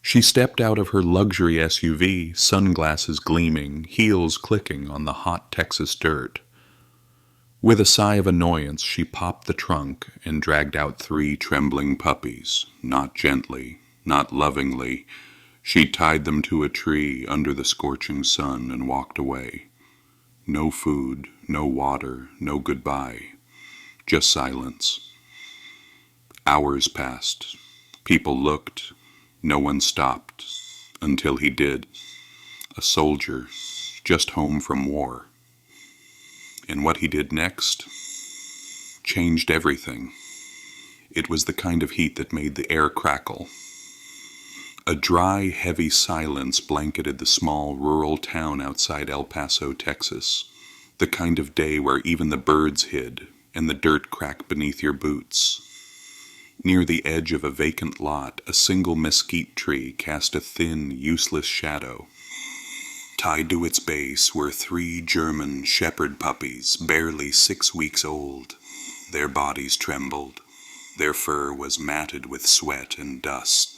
She stepped out of her luxury SUV, sunglasses gleaming, heels clicking on the hot Texas dirt. With a sigh of annoyance, she popped the trunk and dragged out 3 trembling puppies, not gently, not lovingly. She tied them to a tree under the scorching sun and walked away. No food, no water, no goodbye, just silence. Hours passed. People looked. No one stopped, until he did. A soldier, just home from war. And what he did next changed everything. It was the kind of heat that made the air crackle. A dry, heavy silence blanketed the small, rural town outside El Paso, Texas. The kind of day where even the birds hid and the dirt cracked beneath your boots. Near the edge of a vacant lot, a single mesquite tree cast a thin, useless shadow. Tied to its base were 3 German shepherd puppies, barely 6 weeks old. Their bodies trembled. Their fur was matted with sweat and dust.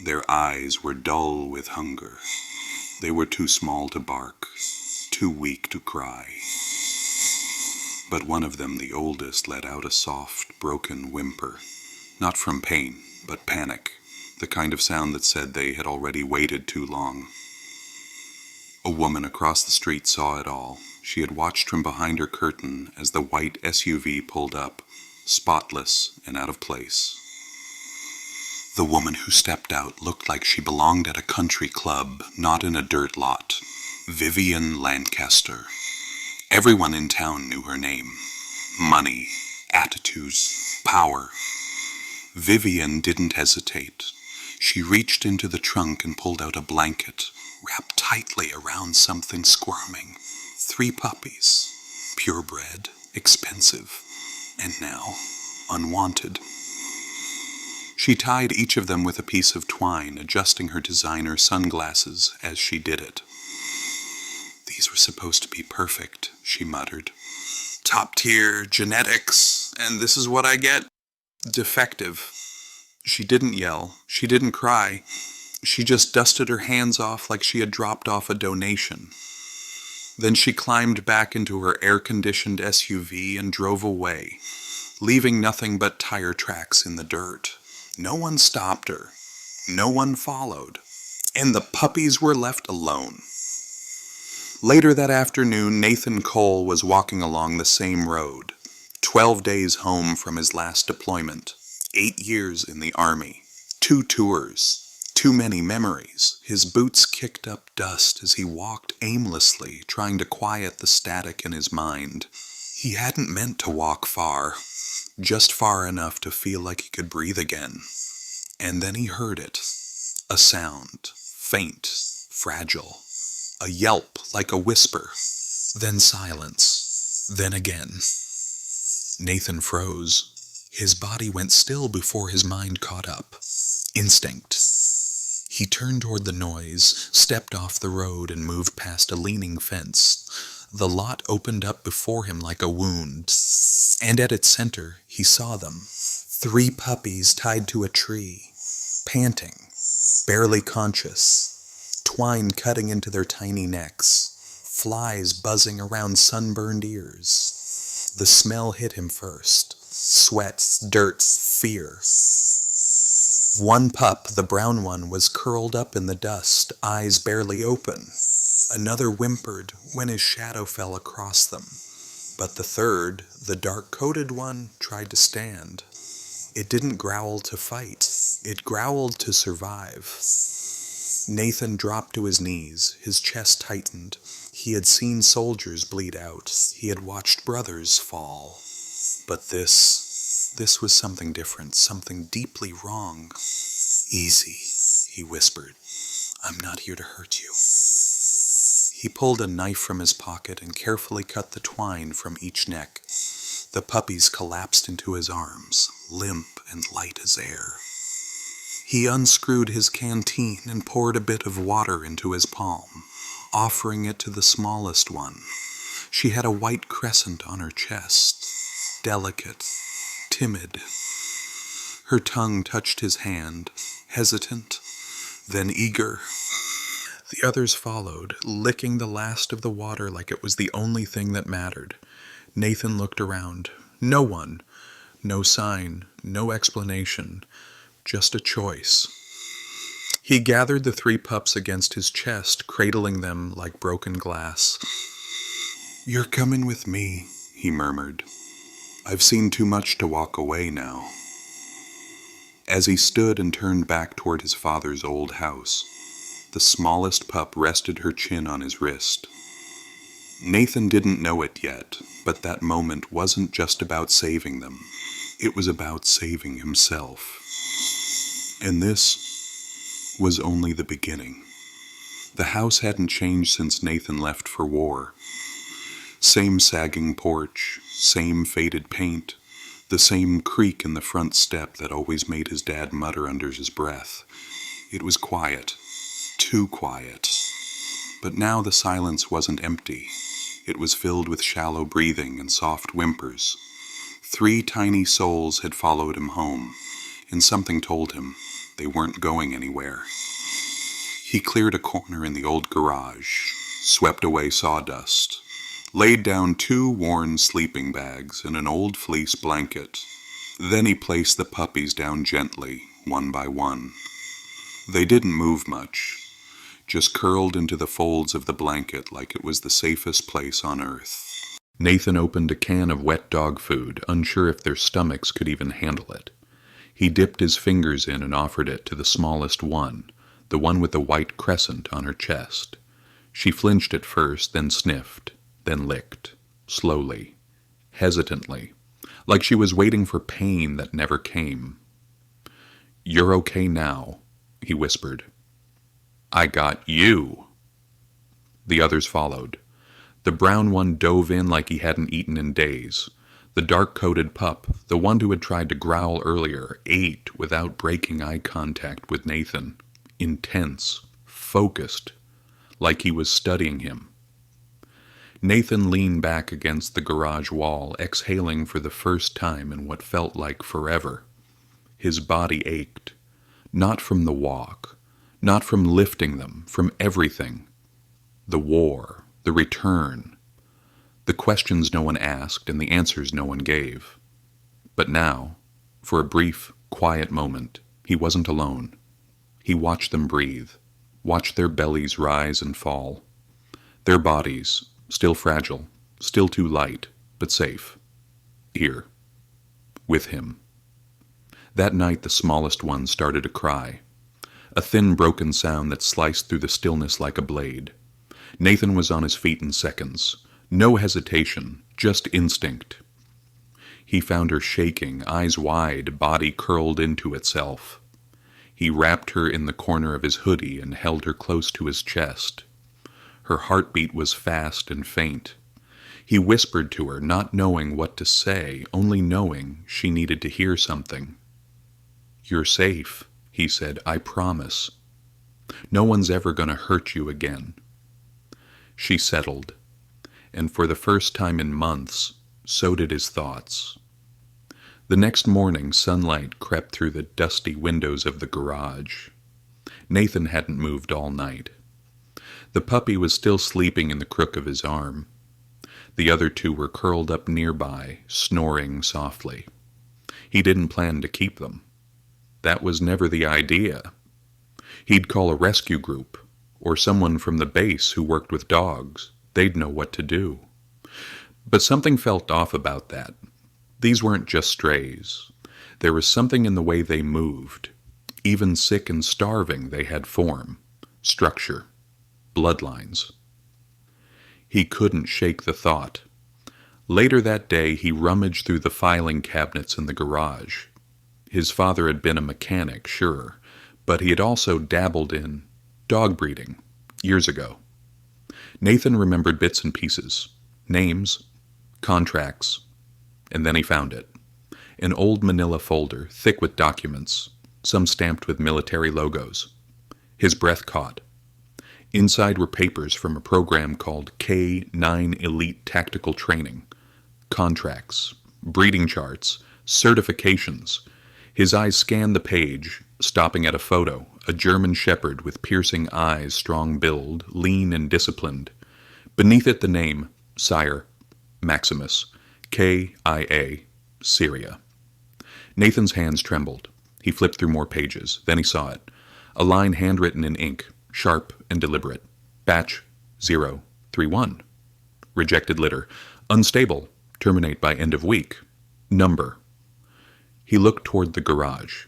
Their eyes were dull with hunger. They were too small to bark, too weak to cry. But one of them, the oldest, let out a soft, broken whimper. Not from pain, but panic, the kind of sound that said they had already waited too long. A woman across the street saw it all. She had watched from behind her curtain as the white SUV pulled up, spotless and out of place. The woman who stepped out looked like she belonged at a country club, not in a dirt lot. Vivian Lancaster. Everyone in town knew her name. Money, attitudes, power. Vivian didn't hesitate. She reached into the trunk and pulled out a blanket, wrapped tightly around something squirming. 3 puppies, purebred, expensive, and now unwanted. She tied each of them with a piece of twine, adjusting her designer sunglasses as she did it. "These were supposed to be perfect," she muttered. "Top-tier genetics, and this is what I get? Defective." She didn't yell. She didn't cry. She just dusted her hands off like she had dropped off a donation. Then she climbed back into her air-conditioned SUV and drove away, leaving nothing but tire tracks in the dirt. No one stopped her. No one followed. And the puppies were left alone. Later that afternoon, Nathan Cole was walking along the same road, 12 days home from his last deployment, 8 years in the Army, 2 tours, too many memories. His boots kicked up dust as he walked aimlessly, trying to quiet the static in his mind. He hadn't meant to walk far, just far enough to feel like he could breathe again. And then he heard it. A sound, faint, fragile. A yelp like a whisper. Then silence. Then again. Nathan froze. His body went still before his mind caught up. Instinct. He turned toward the noise, stepped off the road, and moved past a leaning fence. The lot opened up before him like a wound, and at its center he saw them. 3 puppies tied to a tree, panting, barely conscious, twine cutting into their tiny necks, flies buzzing around sunburned ears. The smell hit him first. Sweat, dirt, fear. One pup, the brown one, was curled up in the dust, eyes barely open. Another whimpered when his shadow fell across them. But the third, the dark-coated one, tried to stand. It didn't growl to fight. It growled to survive. Nathan dropped to his knees, his chest tightened. He had seen soldiers bleed out. He had watched brothers fall. But this was something different, something deeply wrong. "Easy," he whispered. "I'm not here to hurt you." He pulled a knife from his pocket and carefully cut the twine from each neck. The puppies collapsed into his arms, limp and light as air. He unscrewed his canteen and poured a bit of water into his palm, offering it to the smallest one. She had a white crescent on her chest, delicate, timid. Her tongue touched his hand, hesitant, then eager. The others followed, licking the last of the water like it was the only thing that mattered. Nathan looked around. No one. No sign. No explanation. Just a choice. He gathered the 3 pups against his chest, cradling them like broken glass. "You're coming with me," he murmured. "I've seen too much to walk away now." As he stood and turned back toward his father's old house, the smallest pup rested her chin on his wrist. Nathan didn't know it yet, but that moment wasn't just about saving them. It was about saving himself. And this was only the beginning. The house hadn't changed since Nathan left for war. Same sagging porch, same faded paint, the same creak in the front step that always made his dad mutter under his breath. It was quiet. Too quiet. But now the silence wasn't empty. It was filled with shallow breathing and soft whimpers. 3 tiny souls had followed him home, and something told him they weren't going anywhere. He cleared a corner in the old garage, swept away sawdust, laid down 2 worn sleeping bags and an old fleece blanket. Then he placed the puppies down gently, one by one. They didn't move much, just curled into the folds of the blanket like it was the safest place on earth. Nathan opened a can of wet dog food, unsure if their stomachs could even handle it. He dipped his fingers in and offered it to the smallest one, the one with the white crescent on her chest. She flinched at first, then sniffed, then licked, slowly, hesitantly, like she was waiting for pain that never came. "You're okay now," he whispered. "I got you." The others followed. The brown one dove in like he hadn't eaten in days. The dark-coated pup, the one who had tried to growl earlier, ate without breaking eye contact with Nathan. Intense, focused, like he was studying him. Nathan leaned back against the garage wall, exhaling for the first time in what felt like forever. His body ached, not from the walk, not from lifting them, from everything. The war, the return, the questions no one asked and the answers no one gave. But now, for a brief, quiet moment, he wasn't alone. He watched them breathe, watched their bellies rise and fall. Their bodies, still fragile, still too light, but safe. Here. With him. That night the smallest one started to cry. A thin, broken sound that sliced through the stillness like a blade. Nathan was on his feet in seconds. No hesitation, just instinct. He found her shaking, eyes wide, body curled into itself. He wrapped her in the corner of his hoodie and held her close to his chest. Her heartbeat was fast and faint. He whispered to her, not knowing what to say, only knowing she needed to hear something. "You're safe," he said, "I promise. No one's ever going to hurt you again." She settled, and for the first time in months, so did his thoughts. The next morning, sunlight crept through the dusty windows of the garage. Nathan hadn't moved all night. The puppy was still sleeping in the crook of his arm. The other 2 were curled up nearby, snoring softly. He didn't plan to keep them. That was never the idea. He'd call a rescue group, or someone from the base who worked with dogs. They'd know what to do. But something felt off about that. These weren't just strays. There was something in the way they moved. Even sick and starving, they had form, structure, bloodlines. He couldn't shake the thought. Later that day, he rummaged through the filing cabinets in the garage. His father had been a mechanic, sure, but he had also dabbled in dog breeding years ago. Nathan remembered bits and pieces, names, contracts, and then he found it. An old manila folder, thick with documents, some stamped with military logos. His breath caught. Inside were papers from a program called K-9 Elite Tactical Training. Contracts, breeding charts, certifications. His eyes scanned the page, stopping at a photo, A German shepherd with piercing eyes, strong build, lean and disciplined. Beneath it the name, Sire, Maximus, K-I-A, Syria. Nathan's hands trembled. He flipped through more pages. Then he saw it. A line handwritten in ink, sharp and deliberate. Batch 031. Rejected litter. Unstable. Terminate by end of week. Number. He looked toward the garage.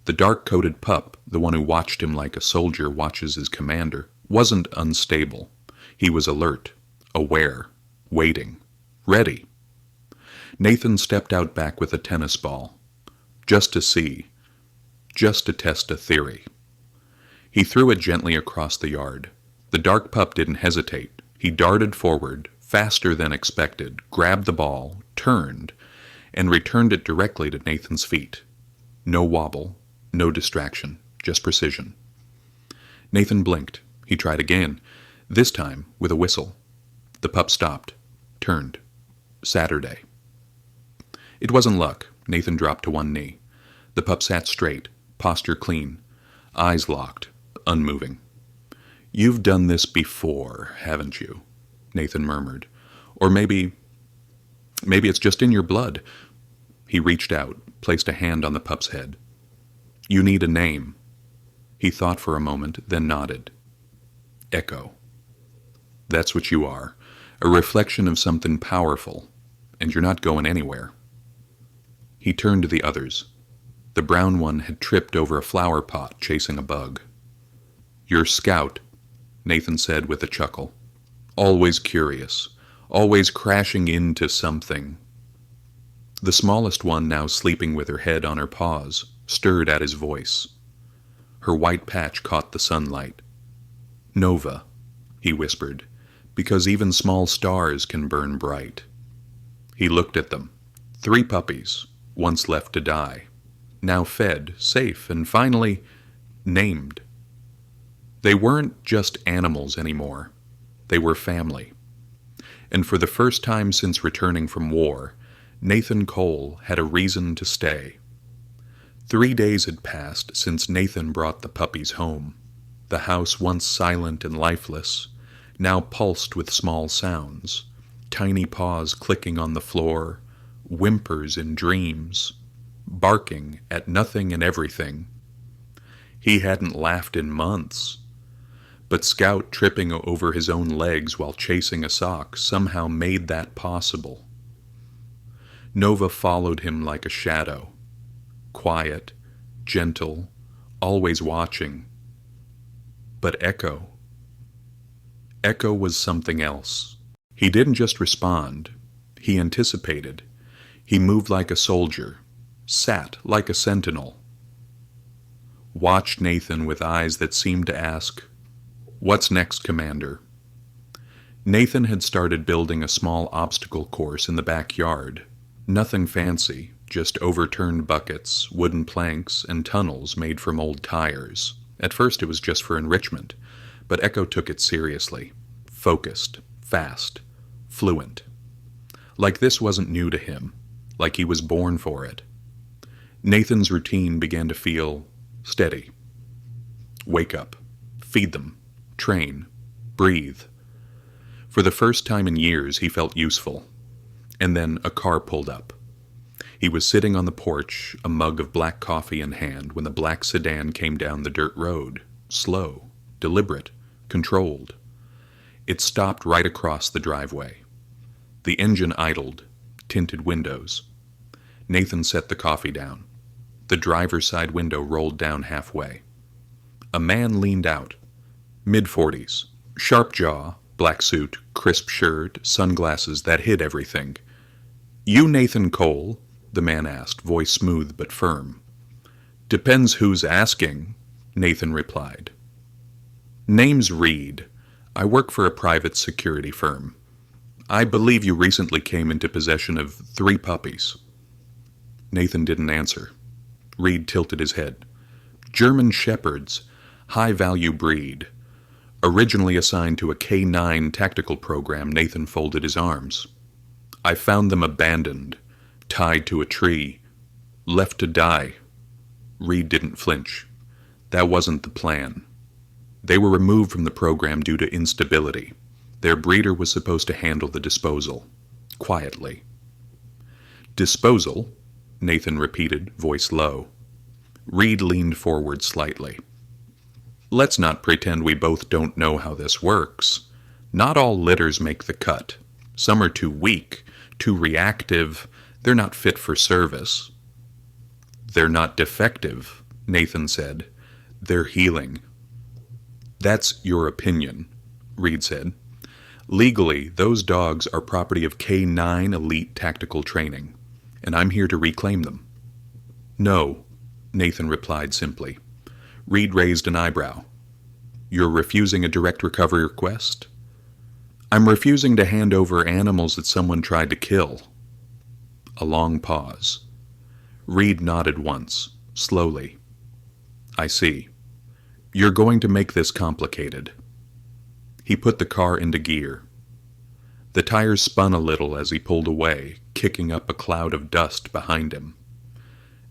The dark-coated pup, the one who watched him like a soldier watches his commander, wasn't unstable. He was alert, aware, waiting, ready. Nathan stepped out back with a tennis ball. Just to see. Just to test a theory. He threw it gently across the yard. The dark pup didn't hesitate. He darted forward, faster than expected, grabbed the ball, turned, and returned it directly to Nathan's feet. No wobble, no distraction, just precision. Nathan blinked. He tried again, this time with a whistle. The pup stopped, turned. Saturday. It wasn't luck. Nathan dropped to one knee. The pup sat straight, posture clean, eyes locked, unmoving. "You've done this before, haven't you?" Nathan murmured. "Or maybe it's just in your blood." He reached out, placed a hand on the pup's head. "You need a name." He thought for a moment, then nodded. "Echo. That's what you are, a reflection of something powerful, and you're not going anywhere." He turned to the others. The brown one had tripped over a flower pot, chasing a bug. "You're Scout," Nathan said with a chuckle. "Always curious, always crashing into something." The smallest one, now sleeping with her head on her paws, stirred at his voice. Her white patch caught the sunlight. "Nova," he whispered, "because even small stars can burn bright." He looked at them. 3 puppies, once left to die. Now fed, safe, and finally named. They weren't just animals anymore. They were family. And for the first time since returning from war, Nathan Cole had a reason to stay. 3 days had passed since Nathan brought the puppies home. The house, once silent and lifeless, now pulsed with small sounds, tiny paws clicking on the floor, whimpers in dreams, barking at nothing and everything. He hadn't laughed in months, but Scout tripping over his own legs while chasing a sock somehow made that possible. Nova followed him like a shadow, quiet, gentle, always watching. But Echo was something else. He didn't just respond, he anticipated. He moved like a soldier, sat like a sentinel, watched Nathan with eyes that seemed to ask, "What's next, Commander?" Nathan had started building a small obstacle course in the backyard. Nothing fancy, just overturned buckets, wooden planks, and tunnels made from old tires. At first it was just for enrichment, but Echo took it seriously. Focused, fast, fluent. Like this wasn't new to him, like he was born for it. Nathan's routine began to feel steady. Wake up, feed them, train, breathe. For the first time in years he felt useful. And then a car pulled up. He was sitting on the porch, a mug of black coffee in hand, when the black sedan came down the dirt road, slow, deliberate, controlled. It stopped right across the driveway. The engine idled, tinted windows. Nathan set the coffee down. The driver's side window rolled down halfway. A man leaned out, mid-40s, sharp jaw, black suit, crisp shirt, sunglasses that hid everything. "You Nathan Cole?" the man asked, voice smooth but firm. "Depends who's asking," Nathan replied. "Name's Reed. I work for a private security firm. I believe you recently came into possession of 3 puppies." Nathan didn't answer. Reed tilted his head. "German Shepherds, high-value breed. Originally assigned to a K-9 tactical program." Nathan folded his arms. "I found them abandoned, tied to a tree, left to die." Reed didn't flinch. That wasn't the plan. They were removed from the program due to instability. Their breeder was supposed to handle the disposal. Quietly. Disposal? Nathan repeated, voice low. Reed leaned forward slightly. Let's not pretend we both don't know how this works. Not all litters make the cut. Some are too weak, too reactive. They're not fit for service. They're not defective, Nathan said. They're healing. That's your opinion, Reed said. Legally, those dogs are property of K9 Elite Tactical Training, and I'm here to reclaim them. No, Nathan replied simply. Reed raised an eyebrow. You're refusing a direct recovery request? I'm refusing to hand over animals that someone tried to kill. A long pause. Reed nodded once, slowly. I see. You're going to make this complicated. He put the car into gear. The tires spun a little as he pulled away, kicking up a cloud of dust behind him.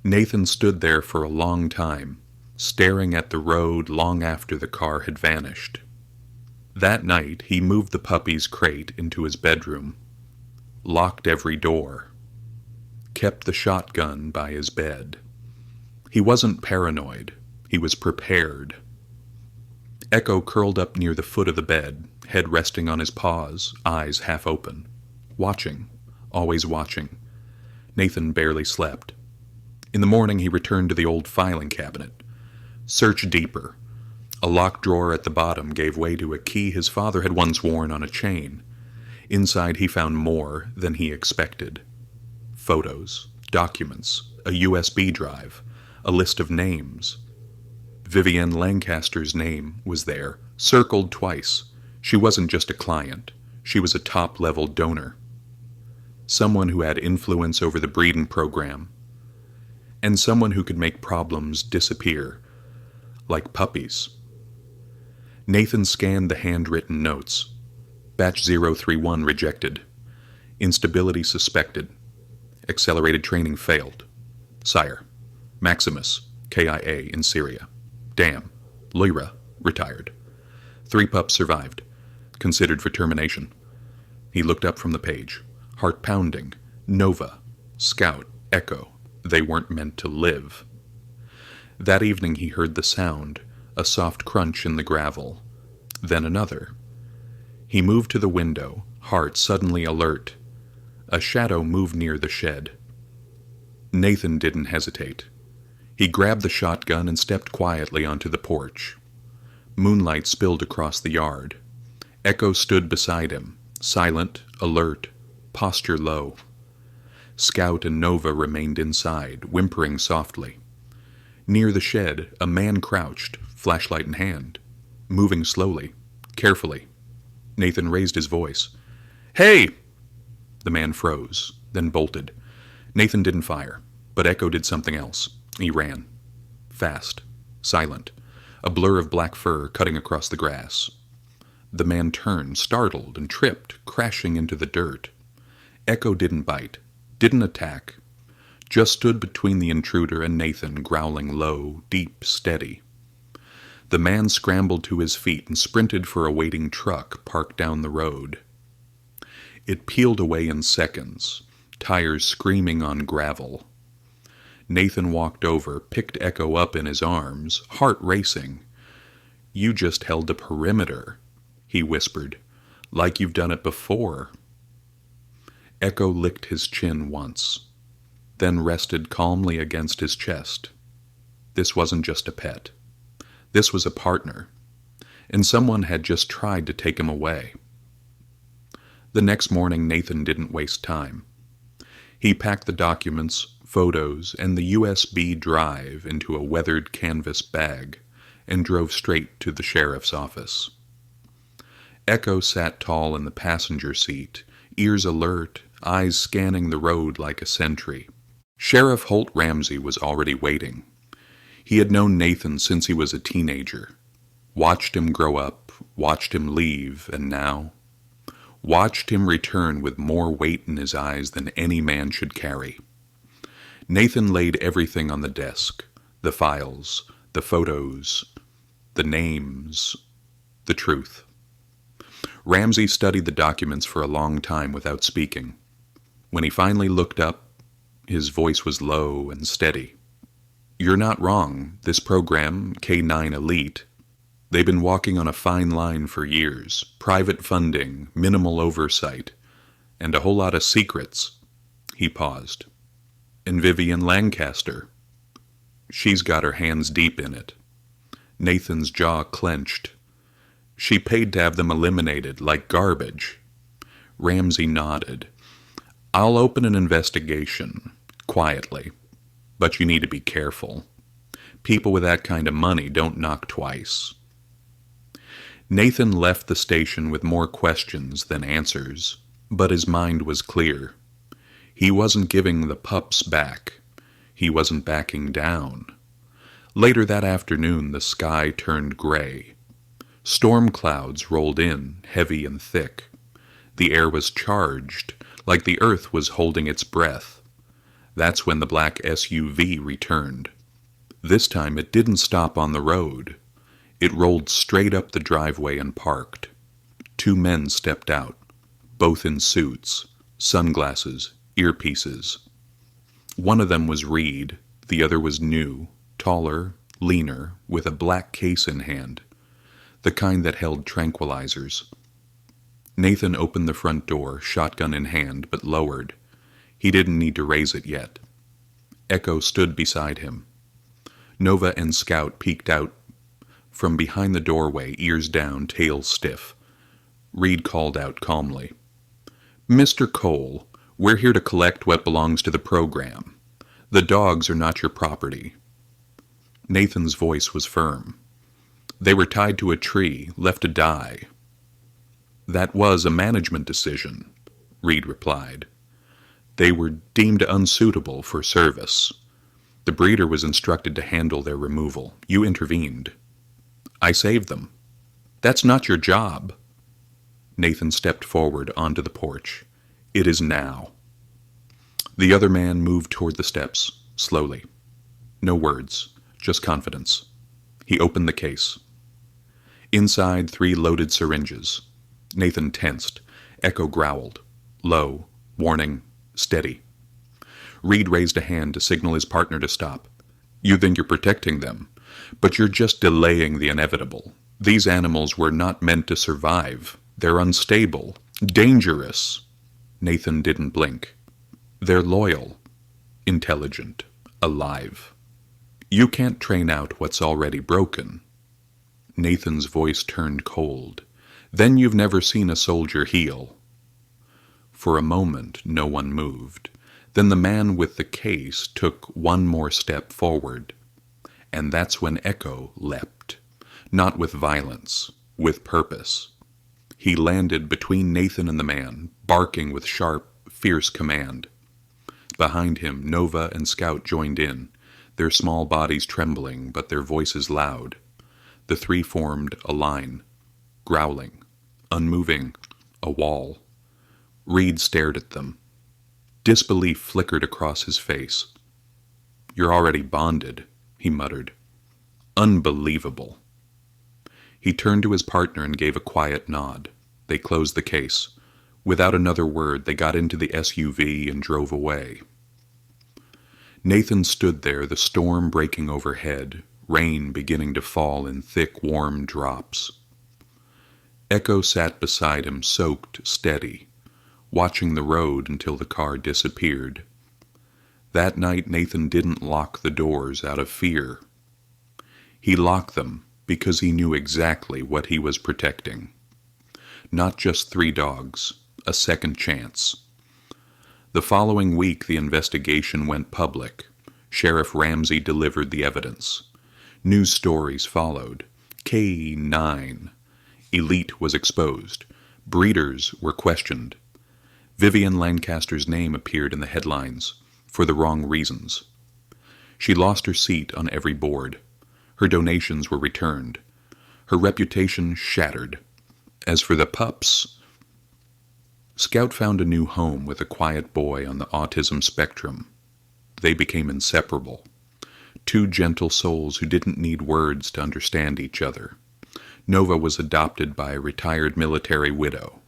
Nathan stood there for a long time, staring at the road long after the car had vanished. That night, he moved the puppy's crate into his bedroom, locked every door, kept the shotgun by his bed. He wasn't paranoid. He was prepared. Echo curled up near the foot of the bed, head resting on his paws, eyes half open. Watching. Always watching. Nathan barely slept. In the morning he returned to the old filing cabinet. Search deeper. A locked drawer at the bottom gave way to a key his father had once worn on a chain. Inside he found more than he expected. Photos, documents, a USB drive, a list of names. Vivienne Lancaster's name was there, circled twice. She wasn't just a client. She was a top-level donor. Someone who had influence over the breeding program. And someone who could make problems disappear. Like puppies. Nathan scanned the handwritten notes. Batch 031 rejected. Instability suspected. Accelerated training failed. Sire. Maximus, KIA in Syria. Dam. Lyra, retired. 3 pups survived. Considered for termination. He looked up from the page. Heart pounding. Nova. Scout. Echo. They weren't meant to live. That evening he heard the sound, a soft crunch in the gravel. Then another. He moved to the window, heart suddenly alert. A shadow moved near the shed. Nathan didn't hesitate. He grabbed the shotgun and stepped quietly onto the porch. Moonlight spilled across the yard. Echo stood beside him, silent, alert, posture low. Scout and Nova remained inside, whimpering softly. Near the shed, a man crouched, flashlight in hand, moving slowly, carefully. Nathan raised his voice. Hey! The man froze, then bolted. Nathan didn't fire, but Echo did something else. He ran. Fast. Silent. A blur of black fur cutting across the grass. The man turned, startled, and tripped, crashing into the dirt. Echo didn't bite. Didn't attack. Just stood between the intruder and Nathan, growling low, deep, steady. The man scrambled to his feet and sprinted for a waiting truck parked down the road. It peeled away in seconds, tires screaming on gravel. Nathan walked over, picked Echo up in his arms, heart racing. You just held a perimeter, he whispered, like you've done it before. Echo licked his chin once, then rested calmly against his chest. This wasn't just a pet. This was a partner, and someone had just tried to take him away. The next morning, Nathan didn't waste time. He packed the documents, photos, and the USB drive into a weathered canvas bag and drove straight to the sheriff's office. Echo sat tall in the passenger seat, ears alert, eyes scanning the road like a sentry. Sheriff Holt Ramsey was already waiting. He had known Nathan since he was a teenager. Watched him grow up, watched him leave, and now watched him return with more weight in his eyes than any man should carry. Nathan laid everything on the desk, the files, The photos, the names, the truth. Ramsey studied the documents for a long time without speaking. When he finally looked up, his voice was low and steady. "You're not wrong. This program, K9 Elite, they've been walking on a fine line for years. Private funding, minimal oversight, and a whole lot of secrets." He paused. "And Vivian Lancaster. She's got her hands deep in it." Nathan's jaw clenched. "She paid to have them eliminated like garbage." Ramsey nodded. "I'll open an investigation, quietly, but you need to be careful. People with that kind of money don't knock twice." Nathan left the station with more questions than answers, but his mind was clear. He wasn't giving the pups back. He wasn't backing down. Later that afternoon, the sky turned gray. Storm clouds rolled in, heavy and thick. The air was charged, like the earth was holding its breath. That's when the black SUV returned. This time it didn't stop on the road. It rolled straight up the driveway and parked. Two men stepped out, both in suits, sunglasses, earpieces. One of them was Reed, the other was new, taller, leaner, with a black case in hand, the kind that held tranquilizers. Nathan opened the front door, shotgun in hand, but lowered. He didn't need to raise it yet. Echo stood beside him. Nova and Scout peeked out from behind the doorway, ears down, tails stiff. Reed called out calmly, "Mr. Cole, we're here to collect what belongs to the program. The dogs are not your property." Nathan's voice was firm. "They were tied to a tree, left to die." "That was a management decision," Reed replied. "They were deemed unsuitable for service. The breeder was instructed to handle their removal. You intervened. I saved them." "That's not your job." Nathan stepped forward onto the porch. "It is now." The other man moved toward the steps, slowly. No words, just confidence. He opened the case. Inside, 3 loaded syringes. Nathan tensed. Echo growled. Low, warning, steady. Reed raised a hand to signal his partner to stop. "You think you're protecting them, but you're just delaying the inevitable. These animals were not meant to survive. They're unstable, dangerous." Nathan didn't blink. "They're loyal, intelligent, alive. You can't train out what's already broken." Nathan's voice turned cold. "Then you've never seen a soldier heal." For a moment, no one moved. Then the man with the case took one more step forward. And that's when Echo leapt. Not with violence, with purpose. He landed between Nathan and the man, barking with sharp, fierce command. Behind him, Nova and Scout joined in, their small bodies trembling, but their voices loud. The 3 formed a line, growling, unmoving, a wall. Reed stared at them. Disbelief flickered across his face. "You're already bonded," he muttered. "Unbelievable." He turned to his partner and gave a quiet nod. They closed the case. Without another word, they got into the SUV and drove away. Nathan stood there, the storm breaking overhead, rain beginning to fall in thick, warm drops. Echo sat beside him, soaked, steady, watching the road until the car disappeared. That night, Nathan didn't lock the doors out of fear. He locked them because he knew exactly what he was protecting. Not just 3 dogs, a second chance. The following week, the investigation went public. Sheriff Ramsey delivered the evidence. News stories followed. K9. Elite was exposed. Breeders were questioned. Vivian Lancaster's name appeared in the headlines, for the wrong reasons. She lost her seat on every board. Her donations were returned. Her reputation shattered. As for the pups, Scout found a new home with a quiet boy on the autism spectrum. They became inseparable. Two gentle souls who didn't need words to understand each other. Nova was adopted by a retired military widow.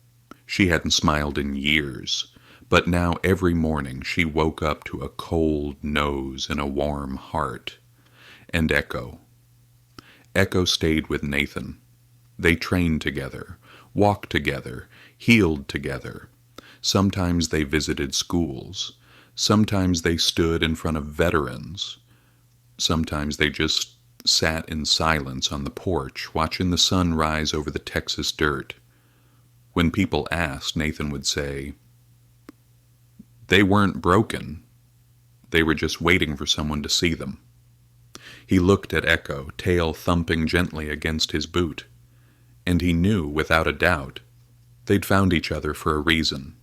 She hadn't smiled in years, but now every morning she woke up to a cold nose and a warm heart. And Echo. Echo stayed with Nathan. They trained together, walked together, healed together. Sometimes they visited schools. Sometimes they stood in front of veterans. Sometimes they just sat in silence on the porch, watching the sun rise over the Texas dirt. When people asked, Nathan would say, "They weren't broken. They were just waiting for someone to see them." He looked at Echo, tail thumping gently against his boot, and he knew, without a doubt, they'd found each other for a reason.